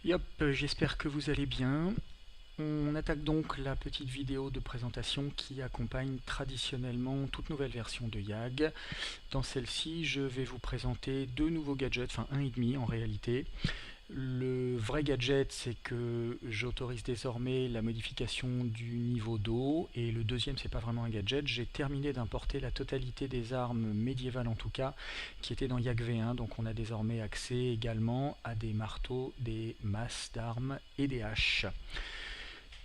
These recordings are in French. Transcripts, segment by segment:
Yop, j'espère que vous allez bien. On attaque donc la petite vidéo de présentation qui accompagne traditionnellement toute nouvelle version de YAG. Dans celle-ci, je vais vous présenter deux nouveaux gadgets, enfin un et demi en réalité. Le vrai gadget, c'est que j'autorise désormais la modification du niveau d'eau, et le deuxième, c'est pas vraiment un gadget. J'ai terminé d'importer la totalité des armes médiévales en tout cas, qui étaient dans YAG V1, donc on a désormais accès également à des marteaux, des masses d'armes et des haches.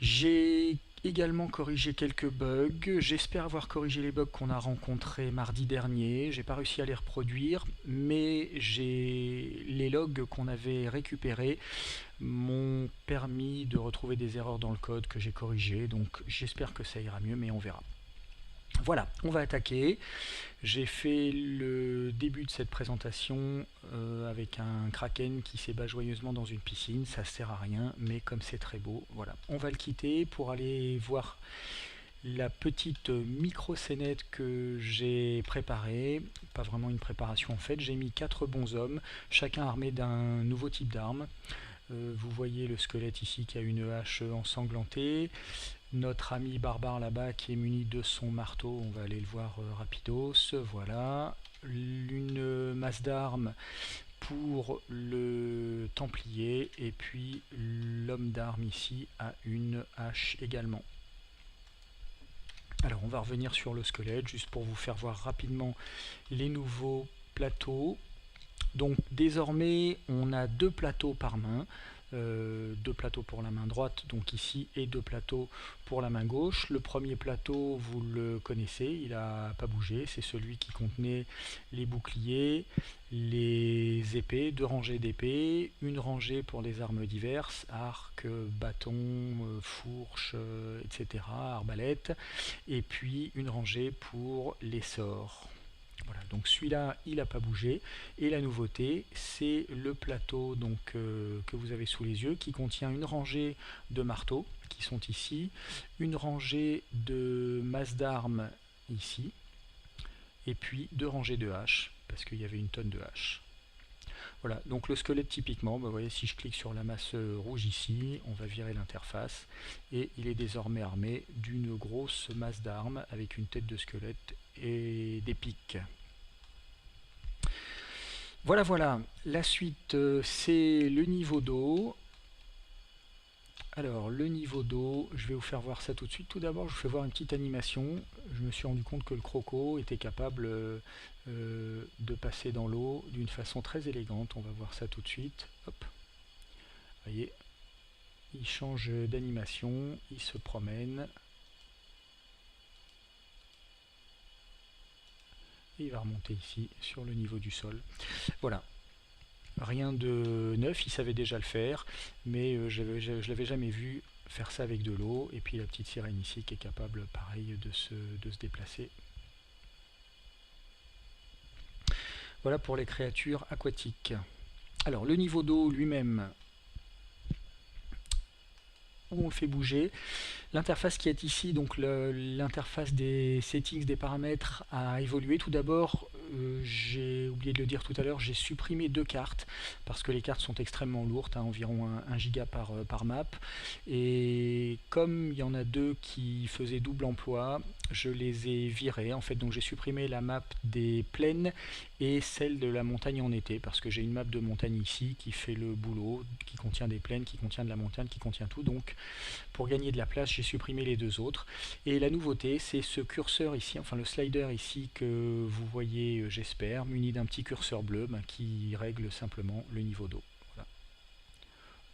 J'ai également corrigé quelques bugs. J'espère avoir corrigé les bugs qu'on a rencontrés mardi dernier. J'ai pas réussi à les reproduire, mais les logs qu'on avait récupérés m'ont permis de retrouver des erreurs dans le code que j'ai corrigé. Donc j'espère que ça ira mieux, mais on verra. Voilà, on va attaquer. J'ai fait le début de cette présentation avec un kraken qui s'ébat joyeusement dans une piscine. Ça sert à rien, mais comme c'est très beau, voilà. On va le quitter pour aller voir la petite micro-scénette que j'ai préparée. Pas vraiment une préparation en fait. J'ai mis 4 bonshommes, chacun armé d'un nouveau type d'arme. Vous voyez le squelette ici qui a une hache ensanglantée. Notre ami barbare là-bas qui est muni de son marteau, on va aller le voir rapidos, voilà. Une masse d'armes pour le templier, et puis l'homme d'armes ici a une hache également. Alors on va revenir sur le squelette, juste pour vous faire voir rapidement les nouveaux plateaux. Donc désormais on a 2 plateaux par main, 2 plateaux pour la main droite donc ici, et 2 plateaux pour la main gauche. Le premier plateau vous le connaissez, il n'a pas bougé, c'est celui qui contenait les boucliers, les épées, 2 rangées d'épées, une rangée pour les armes diverses, arc, bâton, fourche, etc., arbalète, et puis une rangée pour les sorts. Voilà, donc celui-là, il n'a pas bougé. Et la nouveauté, c'est le plateau donc, que vous avez sous les yeux, qui contient une rangée de marteaux, qui sont ici, une rangée de masses d'armes ici, et puis 2 rangées de haches, parce qu'il y avait une tonne de haches. Voilà, donc le squelette typiquement, vous voyez, si je clique sur la masse rouge ici, on va virer l'interface, et il est désormais armé d'une grosse masse d'armes avec une tête de squelette et des pics. Voilà, voilà, la suite c'est le niveau d'eau. Alors le niveau d'eau, je vais vous faire voir ça tout de suite. Tout d'abord je vous fais voir une petite animation. Je me suis rendu compte que le croco était capable de passer dans l'eau d'une façon très élégante. On va voir ça tout de suite. Hop. Vous voyez, il change d'animation, il se promène. Et il va remonter ici sur le niveau du sol. Voilà. Rien de neuf, il savait déjà le faire, mais je l'avais jamais vu faire ça avec de l'eau. Et puis la petite sirène ici qui est capable, pareil, de se déplacer. Voilà pour les créatures aquatiques. Alors le niveau d'eau lui-même, où on le fait bouger. L'interface qui est ici, donc l'interface des settings, des paramètres, a évolué. Tout d'abord, j'ai oublié de le dire tout à l'heure, j'ai supprimé 2 cartes parce que les cartes sont extrêmement lourdes, hein, environ 1 giga par map. Et comme il y en a 2 qui faisaient double emploi, je les ai virées. En fait, donc j'ai supprimé la map des plaines et celle de la montagne en été, parce que j'ai une map de montagne ici qui fait le boulot, qui contient des plaines, qui contient de la montagne, qui contient tout. Donc pour gagner de la place, j'ai supprimé les 2 autres. Et la nouveauté, c'est ce curseur ici, enfin le slider ici que vous voyez, j'espère, muni d'un petit curseur bleu qui règle simplement le niveau d'eau. Voilà.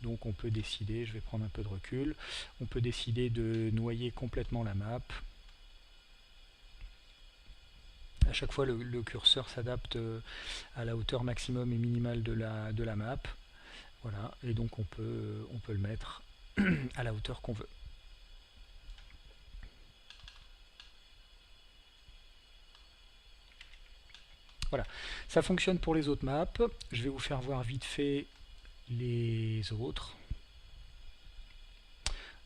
Donc on peut décider, je vais prendre un peu de recul, on peut décider de noyer complètement la map. À chaque fois, le curseur s'adapte à la hauteur maximum et minimale de la map. Voilà, et donc on peut le mettre à la hauteur qu'on veut. Voilà, ça fonctionne pour les autres maps. Je vais vous faire voir vite fait les autres.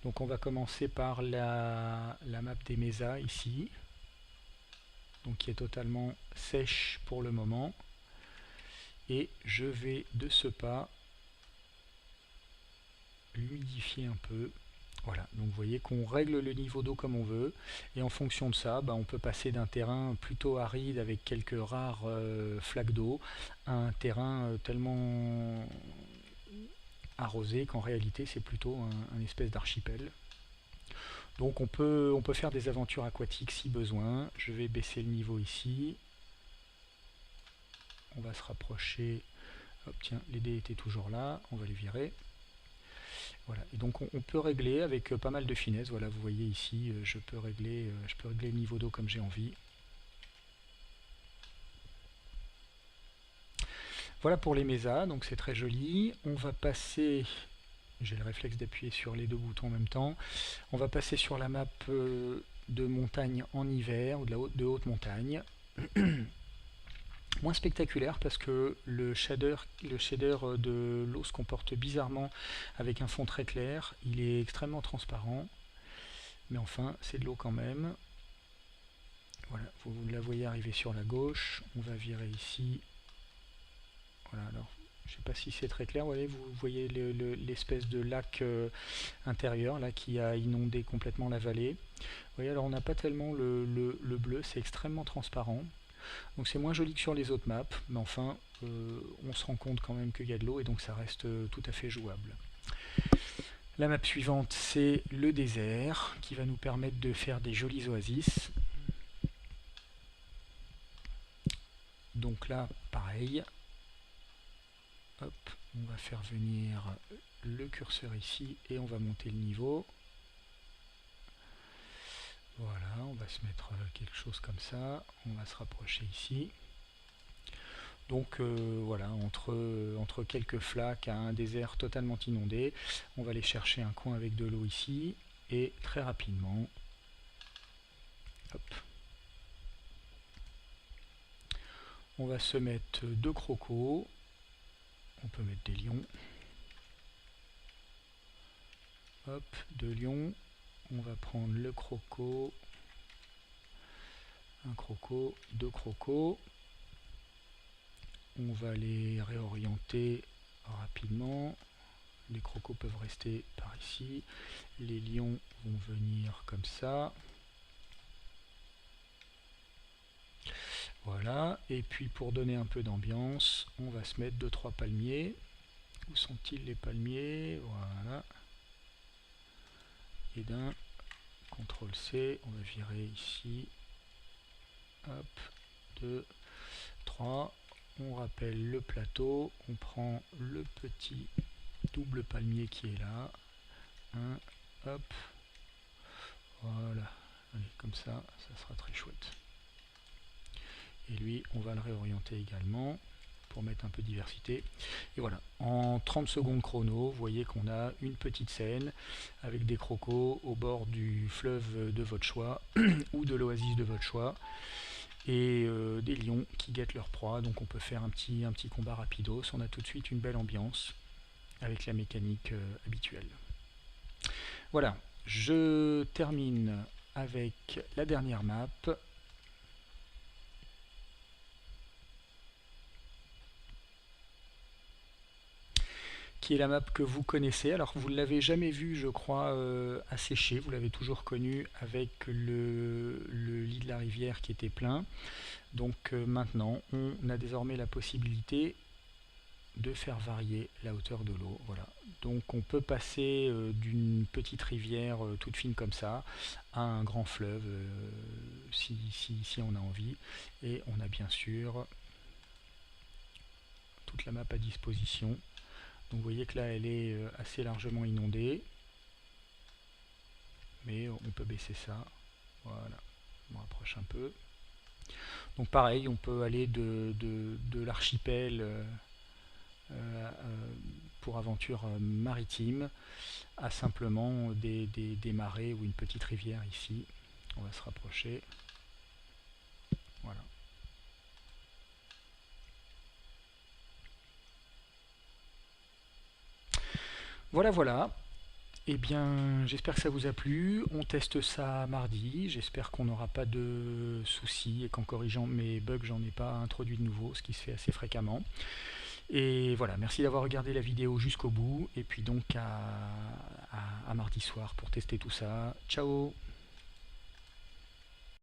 Donc on va commencer par la map des Mesa ici, donc qui est totalement sèche pour le moment. Et je vais de ce pas l'humidifier un peu. Voilà, donc vous voyez qu'on règle le niveau d'eau comme on veut, et en fonction de ça, on peut passer d'un terrain plutôt aride avec quelques rares flaques d'eau à un terrain tellement arrosé qu'en réalité c'est plutôt un espèce d'archipel. Donc on peut faire des aventures aquatiques si besoin. Je vais baisser le niveau ici. On va se rapprocher. Hop, tiens, les dés étaient toujours là, on va les virer. Voilà, et donc on peut régler avec pas mal de finesse. Voilà, vous voyez ici, je peux régler le niveau d'eau comme j'ai envie. Voilà pour les mésas, donc c'est très joli. On va passer, j'ai le réflexe d'appuyer sur les deux boutons en même temps. On va passer sur la map de montagne en hiver, ou de haute montagne. Moins spectaculaire parce que le shader de l'eau se comporte bizarrement avec un fond très clair. Il est extrêmement transparent, mais enfin c'est de l'eau quand même. Voilà, vous la voyez arriver sur la gauche. On va virer ici. Voilà, alors je ne sais pas si c'est très clair. Vous voyez l'espèce de lac intérieur là qui a inondé complètement la vallée. Vous voyez, alors on n'a pas tellement le bleu, c'est extrêmement transparent. Donc c'est moins joli que sur les autres maps, mais enfin on se rend compte quand même qu'il y a de l'eau et donc ça reste tout à fait jouable. La map suivante, c'est le désert qui va nous permettre de faire des jolies oasis. Donc là, pareil. Hop, on va faire venir le curseur ici et on va monter le niveau. Voilà, on va se mettre quelque chose comme ça. On va se rapprocher ici. Donc voilà, entre quelques flaques à un désert totalement inondé, on va aller chercher un coin avec de l'eau ici, et très rapidement, hop, on va se mettre deux crocos, on peut mettre des lions, hop, deux lions, on va prendre le croco, un croco, deux crocos. On va les réorienter rapidement. Les crocos peuvent rester par ici. Les lions vont venir comme ça. Voilà. Et puis pour donner un peu d'ambiance, on va se mettre 2-3 palmiers. Où sont-ils les palmiers? Voilà. Et d'un CTRL C, on va virer ici. Hop. 2, 3. On rappelle le plateau, on prend le petit double palmier qui est là, hop, voilà, allez, comme ça sera très chouette. Et lui, on va le réorienter également pour mettre un peu de diversité. Et voilà, en 30 secondes chrono, vous voyez qu'on a une petite scène avec des crocos au bord du fleuve de votre choix ou de l'oasis de votre choix. Et des lions qui guettent leur proie, donc on peut faire un petit combat rapidos. On a tout de suite une belle ambiance avec la mécanique habituelle. Voilà, je termine avec la dernière map. Qui est la map que vous connaissez. Alors vous ne l'avez jamais vue, je crois, asséchée, vous l'avez toujours connue avec le lit de la rivière qui était plein. Donc maintenant, on a désormais la possibilité de faire varier la hauteur de l'eau. Voilà. Donc on peut passer d'une petite rivière toute fine comme ça à un grand fleuve si on a envie. Et on a bien sûr toute la map à disposition. Donc vous voyez que là elle est assez largement inondée, mais on peut baisser ça, voilà, on rapproche un peu. Donc pareil, on peut aller de l'archipel pour aventure maritime à simplement des marais ou une petite rivière ici. On va se rapprocher, voilà. Voilà. Eh bien, j'espère que ça vous a plu. On teste ça mardi. J'espère qu'on n'aura pas de soucis et qu'en corrigeant mes bugs, j'en ai pas introduit de nouveau, ce qui se fait assez fréquemment. Et voilà, merci d'avoir regardé la vidéo jusqu'au bout, et puis donc à mardi soir pour tester tout ça. Ciao!